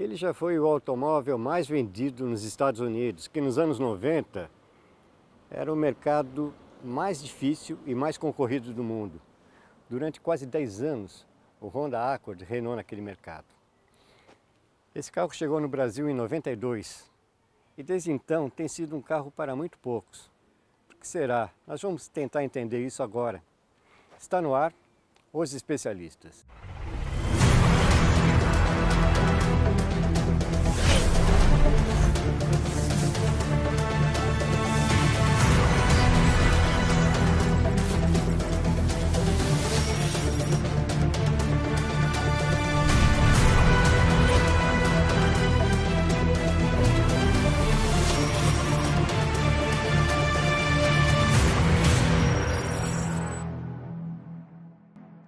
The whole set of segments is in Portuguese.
Ele já foi o automóvel mais vendido nos Estados Unidos, que nos anos 90 era o mercado mais difícil e mais concorrido do mundo. Durante quase 10 anos, o Honda Accord reinou naquele mercado. Esse carro chegou no Brasil em 92 e desde então tem sido um carro para muito poucos. Por que será? Nós vamos tentar entender isso agora. Está no ar Os Especialistas.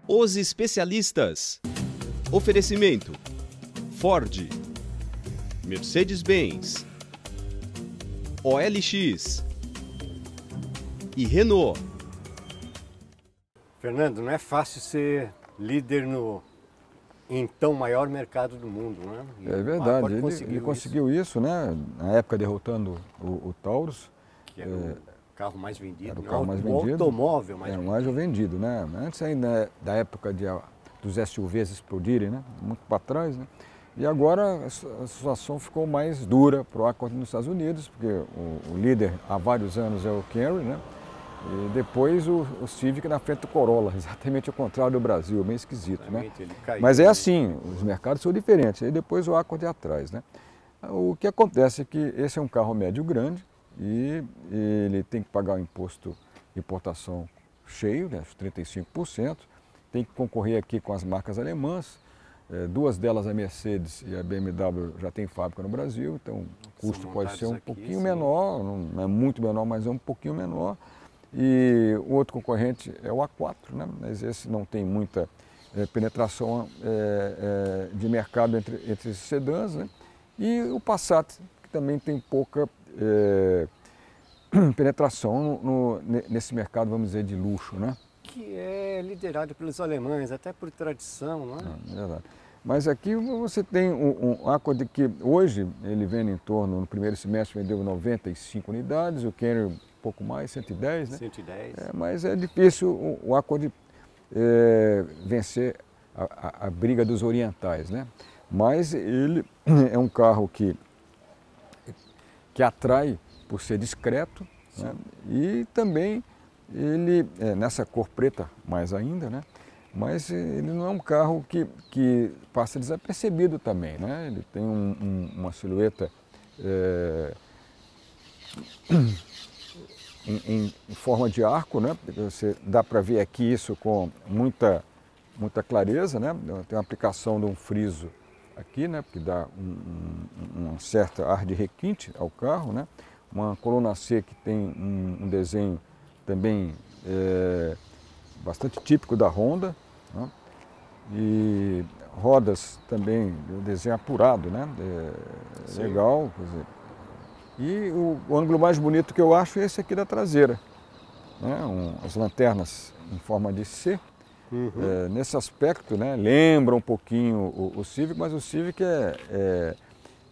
Os Especialistas. Oferecimento: Ford, Mercedes-Benz, OLX e Renault. Fernando, não é fácil ser líder no então maior mercado do mundo, né? É verdade, ele conseguiu isso, né? Na época derrotando o Taurus. Que era o carro mais vendido, era o carro mais vendido. Automóvel mais vendido. Mais vendido, né? Antes ainda da época dos SUVs explodirem, né? Muito para trás, né? E agora a situação ficou mais dura para o Accord nos Estados Unidos, porque o líder há vários anos é o Camry, né? E depois o Civic na frente do Corolla, exatamente o contrário do Brasil, meio esquisito, né? Mas é assim, os mercados são diferentes, aí depois o Accord é atrás, né? O que acontece é que esse é um carro médio grande e ele tem que pagar o imposto de importação cheio, né, 35%, tem que concorrer aqui com as marcas alemãs, duas delas, a Mercedes e a BMW, já tem fábrica no Brasil, então o custo pode ser um pouquinho menor, não é muito menor, mas é um pouquinho menor. E o outro concorrente é o A4, né? Mas esse não tem muita penetração de mercado entre esses sedãs, né? E o Passat, que também tem pouca penetração nesse mercado, vamos dizer, de luxo, né? Que é liderado pelos alemães, até por tradição, não é? É verdade. Mas aqui você tem um Accord que hoje ele vende em torno, no primeiro semestre vendeu 95 unidades, o Camry um pouco mais, 110, né? 110. Mas é difícil o Accord vencer a briga dos orientais, né? Mas ele é um carro que atrai por ser discreto, né? E também ele, nessa cor preta mais ainda, né? Mas ele não é um carro que passa desapercebido também, né? Ele tem uma silhueta em forma de arco, né? Você dá para ver aqui isso com muita clareza, né? Tem uma aplicação de um friso aqui, né? Que dá um certo ar de requinte ao carro, né? Uma coluna C que tem um desenho também bastante típico da Honda, né? E rodas também, o desenho apurado, né? Legal, quer dizer. E o ângulo mais bonito que eu acho é esse aqui da traseira, né? As lanternas em forma de C. Nesse aspecto, né? Lembra um pouquinho o Civic, mas o Civic é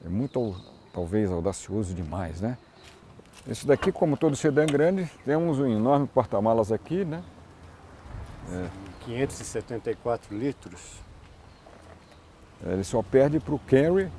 muito, talvez, audacioso demais, né? Esse daqui, como todo sedã grande, temos um enorme porta-malas aqui, né? 574 litros. Ele só perde para o Camry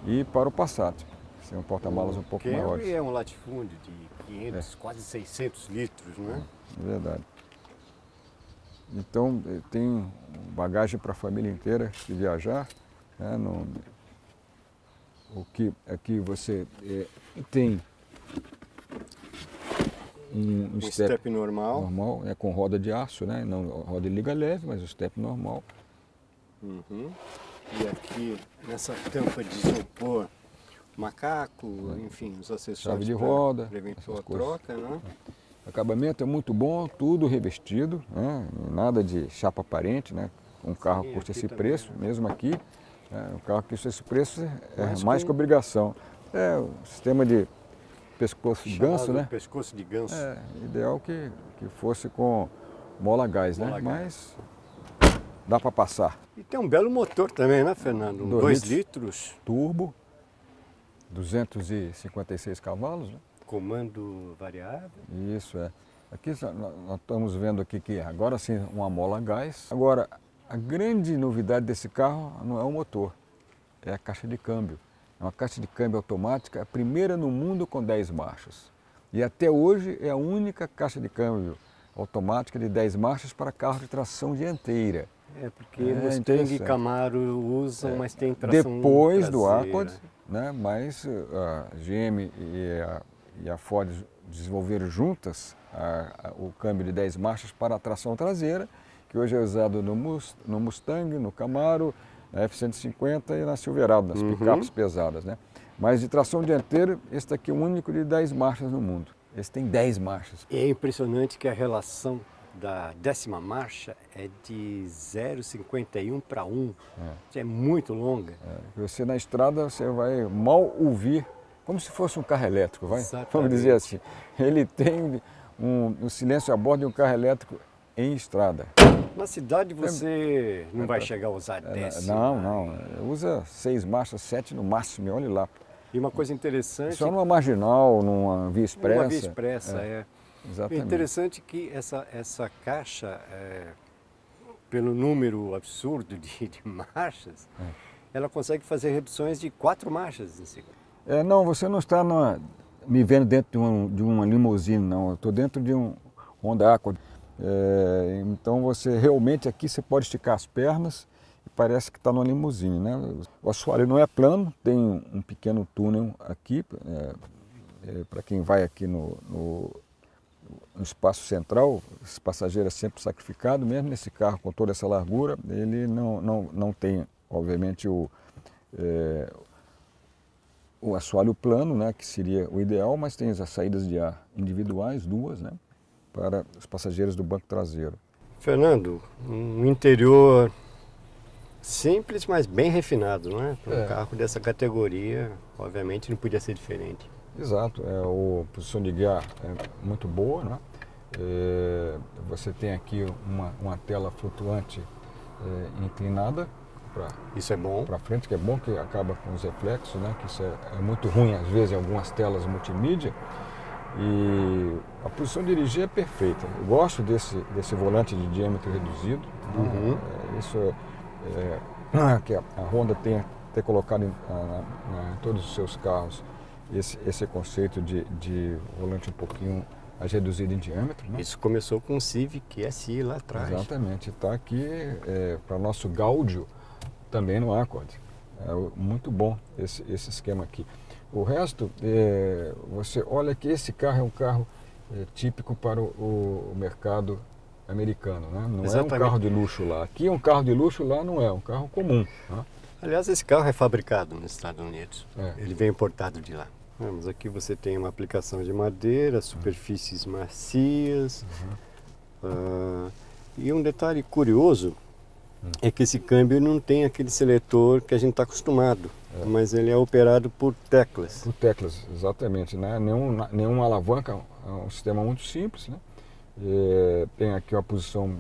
e para o Passat. Esse é um porta-malas um pouco maior. O Camry é um latifúndio de 500, quase 600 litros, não é? É verdade. Então, tem bagagem para a família inteira se viajar, né? Aqui você tem um step normal, com roda de aço, né? Não roda de liga leve, mas o step normal. E aqui, nessa tampa de isopor, macaco, enfim, os acessórios. Chave de roda, para eventual troca, né? O acabamento é muito bom, tudo revestido, né? Nada de chapa aparente, né? Um carro custa esse preço, também, né? Mesmo aqui, um carro que custa esse preço é mais que obrigação. O sistema de pescoço de ganso, né? Pescoço de ganso. Ideal que fosse com mola gás, né? Mas dá para passar. E tem um belo motor também, né, Fernando? 2 litros. Turbo, 256 cavalos, né? Comando variável. Isso, é. Aqui nós estamos vendo aqui que agora sim uma mola a gás. Agora, a grande novidade desse carro não é o motor, é a caixa de câmbio. É uma caixa de câmbio automática, a primeira no mundo com 10 marchas. E até hoje é a única caixa de câmbio automática de 10 marchas para carro de tração dianteira. É, porque Mustang e Camaro usam, mas tem tração depois traseira. Do Accord, né, mas a GM e a Ford desenvolveram juntas o câmbio de 10 marchas para a tração traseira, que hoje é usado no Mustang, no Camaro, na F-150 e na Silverado, nas picapes pesadas, né? Mas de tração dianteira, esse daqui é o único de 10 marchas no mundo. Esse tem 10 marchas. E é impressionante que a relação da 10ª marcha é de 0,51 para 1. Isso é muito longa. Você na estrada, você vai mal ouvir, como se fosse um carro elétrico, vai? Exatamente. Vamos dizer assim. Ele tem um silêncio a bordo de um carro elétrico em estrada. Na cidade você não vai chegar a usar 10. Não. Usa 6 marchas, 7 no máximo, olha lá. E uma coisa interessante... Só numa marginal, numa via expressa. Uma via expressa, é. Exatamente. É interessante que essa caixa, pelo número absurdo de marchas, ela consegue fazer reduções de 4 marchas em segundo. Não, você não está me vendo dentro de uma limusine, não. Eu estou dentro de um Honda Accord. Então você realmente aqui você pode esticar as pernas e parece que está numa limusine, né? O assoalho não é plano, tem um pequeno túnel aqui, para quem vai aqui no espaço central, esse passageiro é sempre sacrificado, mesmo nesse carro com toda essa largura, ele não tem, obviamente, o assoalho plano, né, que seria o ideal, mas tem as saídas de ar individuais, 2, né, para os passageiros do banco traseiro. Fernando, um interior simples, mas bem refinado, não é? Para um carro dessa categoria, obviamente não podia ser diferente. Exato, a posição de guiar é muito boa, né? Você tem aqui uma tela flutuante inclinada isso é bom para frente, que é bom, que acaba com os reflexos, né? Que isso é muito ruim às vezes em algumas telas multimídia. E a posição de dirigir é perfeita. Eu gosto desse volante de diâmetro reduzido. Isso que a Honda tem colocado em todos os seus carros esse conceito de volante um pouquinho mais reduzido em diâmetro. Né? Isso começou com o Civic SI lá atrás. Exatamente. Está aqui para o nosso Gáudio também no Accord. É muito bom esse esquema aqui. O resto, você olha que esse carro é um carro típico para o mercado americano, né? Não Exatamente. É um carro de luxo lá. Aqui é um carro de luxo, lá não é um carro comum. Né? Aliás, esse carro é fabricado nos Estados Unidos. Ele vem importado de lá. Mas aqui você tem uma aplicação de madeira, superfícies macias. E um detalhe curioso é que esse câmbio não tem aquele seletor que a gente está acostumado, mas ele é operado por teclas. Por teclas, exatamente. Né? Nenhuma alavanca, é um sistema muito simples. Né? Tem aqui uma posição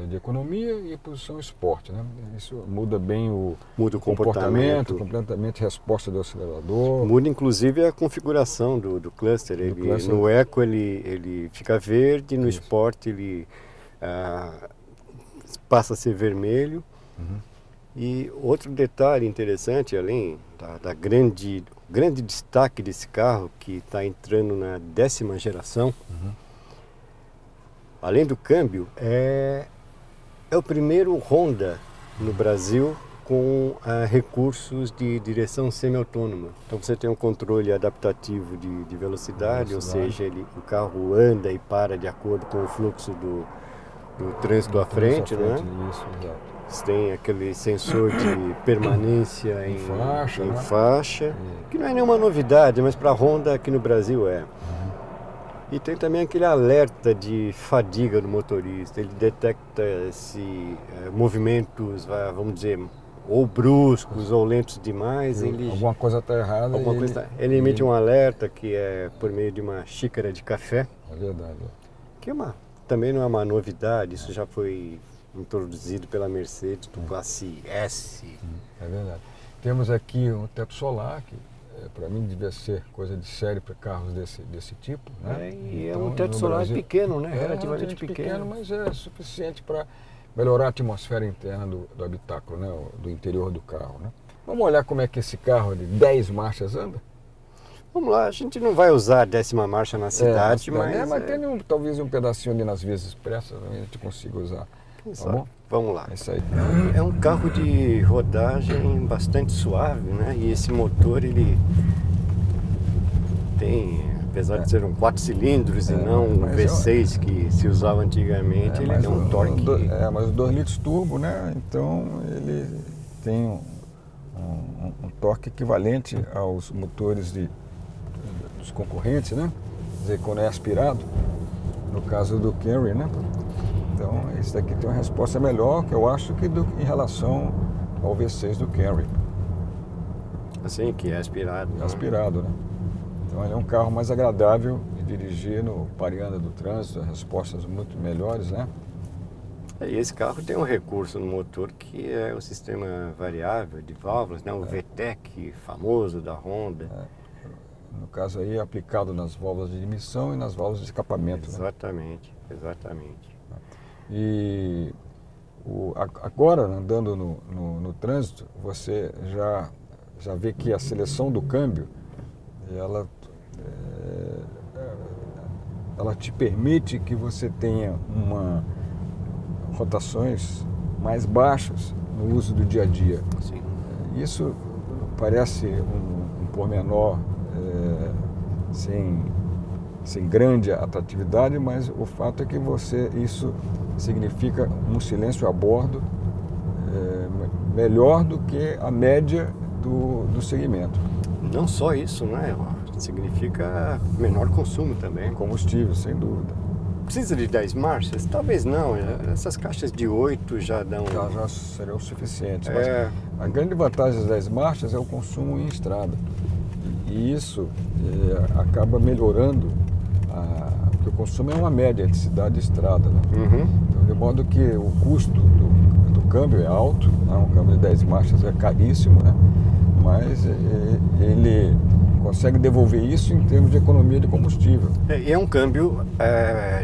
de economia e a posição esporte. Né? Isso muda bem o comportamento, completamente resposta do acelerador. Muda inclusive a configuração do cluster. No Eco ele fica verde, no Sport ele passa a ser vermelho. E outro detalhe interessante, além da grande destaque desse carro, que está entrando na 10ª geração, além do câmbio, é o primeiro Honda no Brasil com recursos de direção semi-autônoma. Então você tem um controle adaptativo de velocidade, ou seja, o carro anda e para de acordo com o fluxo do trânsito à frente, né? Isso, exato. Você tem aquele sensor de permanência em faixa, que não é nenhuma novidade, mas para a Honda aqui no Brasil é. E tem também aquele alerta de fadiga do motorista. Ele detecta movimentos, vamos dizer, ou bruscos ou lentos demais. Alguma coisa está errada. Ele emite um alerta que é por meio de uma xícara de café. É verdade. Que também não é uma novidade, isso já foi introduzido pela Mercedes do classe S. É verdade. Temos aqui um teto solar, que para mim devia ser coisa de série para carros desse tipo. Né? E então, é um teto solar Brasil, pequeno, né? Relativamente pequeno, mas é suficiente para melhorar a atmosfera interna do habitáculo, né? Do interior do carro. Né? Vamos olhar como é que esse carro de 10 marchas anda? Vamos lá, a gente não vai usar a 10ª marcha na cidade, mas tem talvez um pedacinho ali nas vias expressas, a gente consiga usar. Tá bom? Vamos lá. É isso aí. É um carro de rodagem bastante suave, né? E esse motor, ele tem, apesar de ser um 4 cilindros e não um V6 que se usava antigamente, ele tem um torque. Mas o 2 litros turbo, né? Então ele tem um torque equivalente aos motores dos concorrentes, né? Quer dizer, quando é aspirado, no caso do Camry, né? Então, esse daqui tem uma resposta melhor, que eu acho, que em relação ao V6 do Camry. Assim, que é aspirado. É aspirado, né? Então, ele é um carro mais agradável de dirigir no pareando do trânsito, respostas muito melhores, né? E esse carro tem um recurso no motor que é o sistema variável de válvulas, né? O VTEC famoso da Honda. No caso aí, aplicado nas válvulas de emissão e nas válvulas de escapamento. Exatamente, né? Exatamente. E agora, andando no trânsito, você já vê que a seleção do câmbio, ela te permite que você tenha rotações mais baixas no uso do dia a dia. Sim. Isso parece um pormenor sem grande atratividade, mas o fato é que isso significa um silêncio a bordo melhor do que a média do segmento. Não só isso, né? Significa menor consumo também. Combustível, sem dúvida. Precisa de 10 marchas? Talvez não. Essas caixas de 8 já dão... Já seriam suficientes. Mas a grande vantagem das 10 marchas é o consumo em estrada. E isso acaba melhorando, porque o consumo é uma média de cidade e estrada. Né? Uhum. Então, de modo que o custo do câmbio é alto, né? Um câmbio de 10 marchas é caríssimo, né? Mas ele consegue devolver isso em termos de economia de combustível. E é um câmbio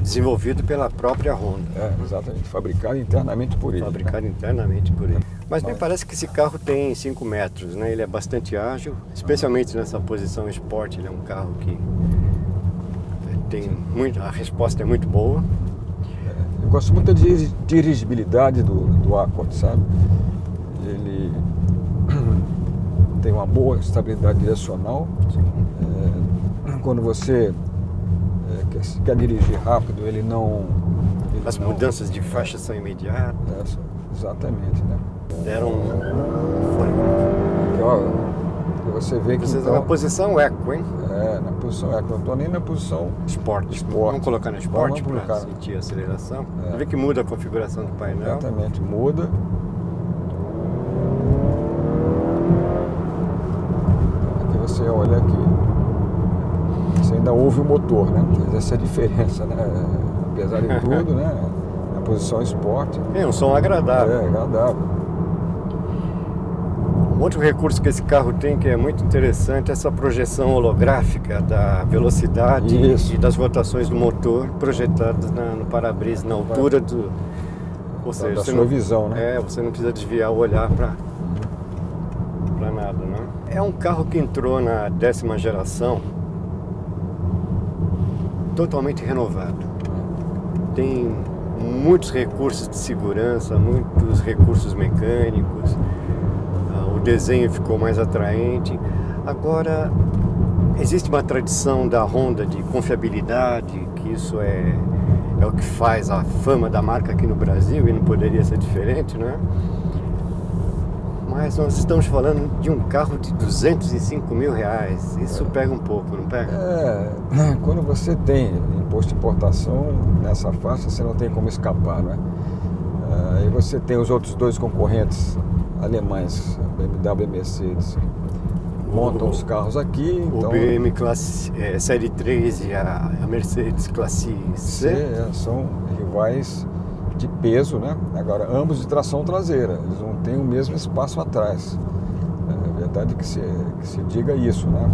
desenvolvido pela própria Honda. Exatamente, fabricado internamente por ele. Fabricado internamente por ele. Mas me parece que esse carro tem 5 metros, né? Ele é bastante ágil, especialmente nessa posição Sport. Ele é um carro que a resposta é muito boa. Eu gosto muito da dirigibilidade do Accord, sabe? Ele tem uma boa estabilidade direcional. Quando você quer dirigir rápido, ele não... As mudanças de faixa são imediatas. Exatamente, né? Deram você vê que então, na posição Eco, hein? Na posição Eco. Não estou nem na posição Sport. Vamos colocar no Sport para sentir a aceleração. Você vê que muda a configuração do painel. Exatamente, muda. Aqui você olha aqui. Você ainda ouve o motor, né? Essa é a diferença, né? Apesar de tudo, né? Na posição Sport. É um som agradável. Agradável. Um outro recurso que esse carro tem que é muito interessante é essa projeção holográfica da velocidade e das rotações do motor projetadas no para-brisa, na altura do... Ou seja, da sua visão, né? Você não precisa desviar o olhar para nada, né? É um carro que entrou na 10ª geração totalmente renovado. Tem muitos recursos de segurança, muitos recursos mecânicos. O desenho ficou mais atraente. Agora, existe uma tradição da Honda de confiabilidade, que isso é o que faz a fama da marca aqui no Brasil e não poderia ser diferente, né? Mas nós estamos falando de um carro de R$205 mil. Isso pega um pouco, não pega? Quando você tem imposto de importação nessa faixa, você não tem como escapar, né? E você tem os outros dois concorrentes alemães, BMW e Mercedes, montam os carros aqui. O BM Série 3 e a Mercedes Classe C. São rivais de peso, né? Agora, ambos de tração traseira, eles não têm o mesmo espaço atrás. É verdade que se diga isso, né?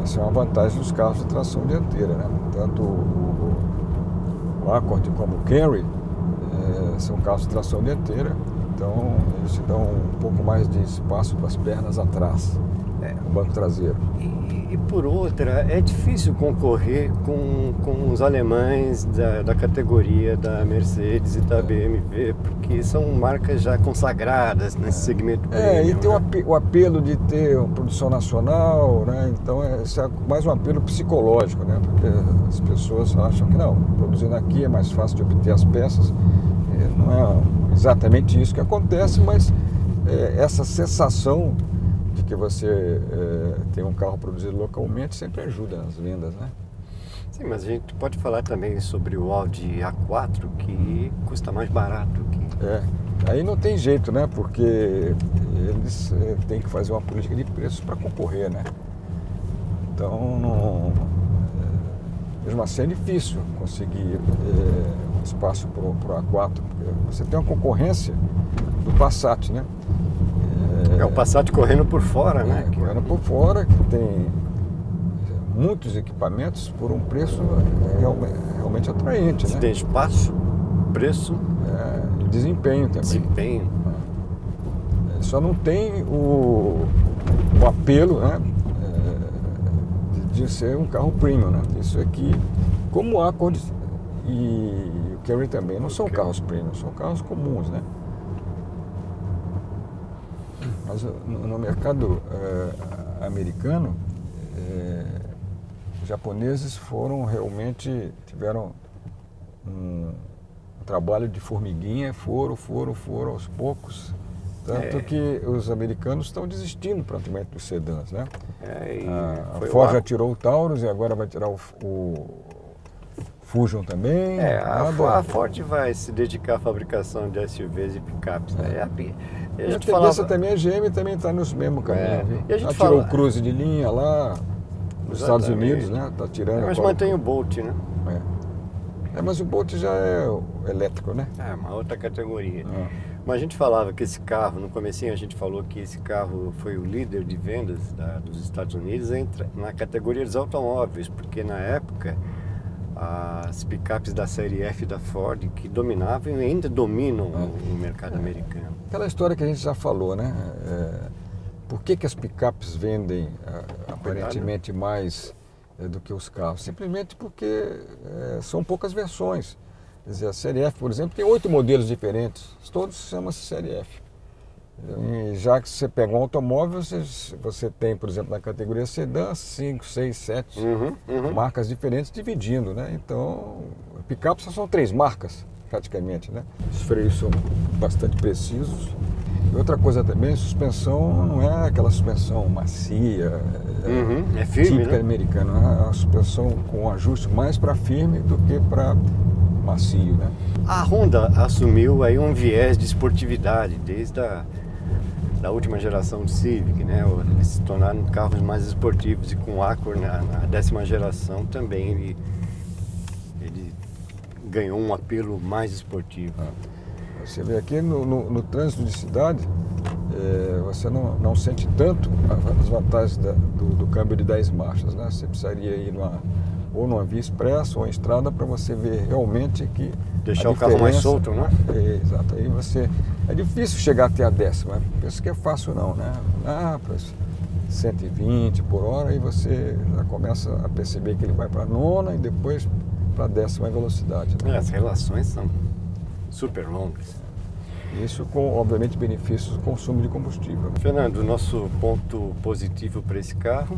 Essa é uma vantagem dos carros de tração dianteira, né? Tanto o Accord como o Camry são carros de tração dianteira, então eles te dão um pouco mais de espaço para as pernas atrás, no banco traseiro. E por outra, é difícil concorrer com os alemães da categoria da Mercedes e da BMW, porque são marcas já consagradas nesse segmento premium, e tem né? o apelo de ter uma produção nacional, né? Então esse é mais um apelo psicológico, né? Porque as pessoas acham que não, produzindo aqui é mais fácil de obter as peças. Não é exatamente isso que acontece, mas essa sensação de que você tem um carro produzido localmente sempre ajuda nas vendas, né? Sim, mas a gente pode falar também sobre o Audi A4, que custa mais barato que... Aí não tem jeito, né? Porque eles têm que fazer uma política de preços para concorrer, né? Então, mesmo assim é difícil conseguir espaço para o A4, porque você tem uma concorrência do Passat, né? o Passat correndo por fora, né? Correndo por fora, que tem muitos equipamentos por um preço realmente atraente, Você né? tem espaço, preço... e desempenho também. Desempenho. Só não tem o apelo, né? De ser um carro premium, né? Isso aqui, como o Accord e o Camry também, não são carros premium, são carros comuns, né? Mas no mercado americano, os japoneses tiveram um trabalho de formiguinha, foram aos poucos, tanto que os americanos estão desistindo praticamente dos sedãs, né? A Ford já tirou o Taurus e agora vai tirar o Fusion também. A Ford vai se dedicar à fabricação de SUVs e picapes, né? E a tendência também, a GM também está nos mesmos caminhos. Já tirou o Cruze de linha lá nos Estados Unidos, né? Está tirando. Mas mantém o Bolt, né? Mas o Bolt já é elétrico, né? É uma outra categoria. Mas a gente falava que esse carro, no comecinho a gente falou que esse carro foi o líder de vendas dos Estados Unidos na categoria dos automóveis, porque na época as picapes da série F da Ford que dominavam e ainda dominam o mercado americano. Aquela história que a gente já falou, né? Por que as picapes vendem aparentemente mais do que os carros? Simplesmente porque são poucas versões. Quer dizer, a série F, por exemplo, tem 8 modelos diferentes, todos chamam-se série F. E já que você pega um automóvel, você tem, por exemplo, na categoria sedã, 5, 6, 7 marcas diferentes dividindo, né? Então, picape só são 3 marcas, praticamente, né? Os freios são bastante precisos. E outra coisa também, suspensão não é aquela suspensão macia, é firme, típica americana, é uma suspensão com ajuste mais para firme do que para macio, né? A Honda assumiu aí um viés de esportividade desde da última geração do Civic, né? Eles se tornaram carros mais esportivos, e com o Accord na 10ª geração também ele ganhou um apelo mais esportivo. Você vê aqui no trânsito de cidade, você não sente tanto as vantagens do câmbio de 10 marchas, né? Você precisaria ir ou numa via expressa ou em estrada para você ver realmente que deixar o carro mais solto, né? Exato. Aí é difícil chegar até a 10ª. Penso que é fácil não, né? Para 120 por hora, e você já começa a perceber que ele vai para a 9ª e depois para a 10ª velocidade, né? As relações são super longas. Isso com, obviamente, benefícios do consumo de combustível. Fernando, o nosso ponto positivo para esse carro?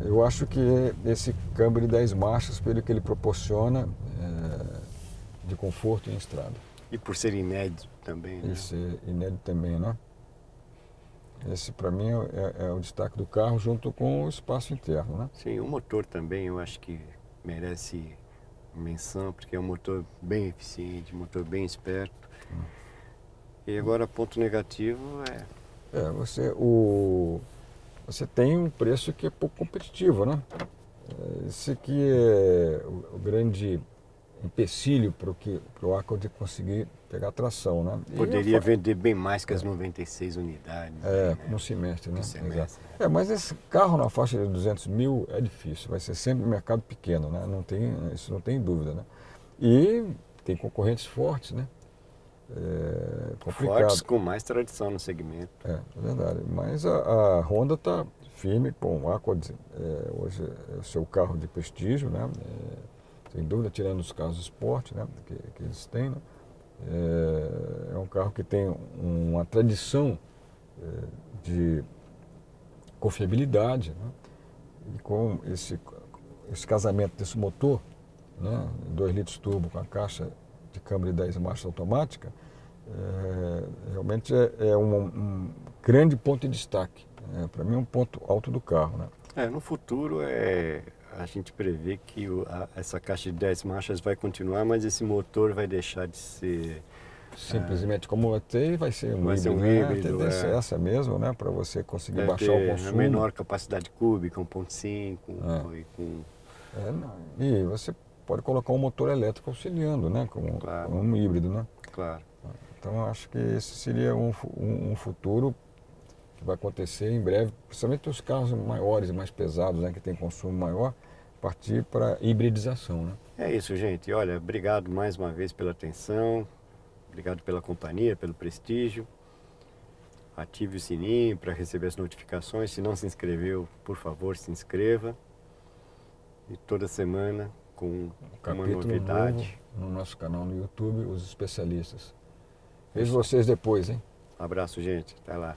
Eu acho que esse câmbio de 10 marchas, pelo que ele proporciona de conforto em estrada. E por ser inédito também, né? Isso é inédito também, né? Esse, para mim, é o destaque do carro, junto com o espaço interno, né? Sim, o motor também eu acho que merece menção, porque é um motor bem eficiente, um motor bem esperto. E agora, ponto negativo você tem um preço que é pouco competitivo, né? Esse aqui é o grande empecilho para o Accord conseguir pegar tração, né? Poderia vender bem mais que as 96 unidades. No semestre, né? No semestre. Mas esse carro na faixa de 200 mil é difícil, vai ser sempre um mercado pequeno, né? Isso não tem dúvida, né? E tem concorrentes fortes, né? Complicado. Fortes com mais tradição no segmento. É verdade. Mas a Honda está firme com o Accord. Hoje é o seu carro de prestígio, né? Sem dúvida, tirando os carros de esporte, né? Que eles têm, né? É um carro que tem uma tradição de confiabilidade, né? E com esse casamento desse motor, né? 2 litros turbo com a caixa de câmbio de 10 marchas automática, realmente é um grande ponto de destaque. Para mim é um ponto alto do carro, né? No futuro a gente prevê que essa caixa de 10 marchas vai continuar, mas esse motor vai deixar de ser simplesmente como tem, vai ser um híbrido. A tendência é essa mesmo, né? Para você conseguir baixar o consumo. Menor capacidade cúbica, 1.5. E você pode colocar um motor elétrico auxiliando, né? Como um híbrido, né? Claro. Então eu acho que esse seria um futuro que vai acontecer em breve, principalmente os carros maiores e mais pesados, né? Que tem consumo maior, partir para hibridização, né? É isso, gente. Olha, obrigado mais uma vez pela atenção, obrigado pela companhia, pelo prestígio. Ative o sininho para receber as notificações. Se não se inscreveu, por favor, se inscreva. E toda semana com uma novidade. Novo no nosso canal no YouTube, Os Especialistas. Vejo vocês depois, hein? Um abraço, gente. Até lá.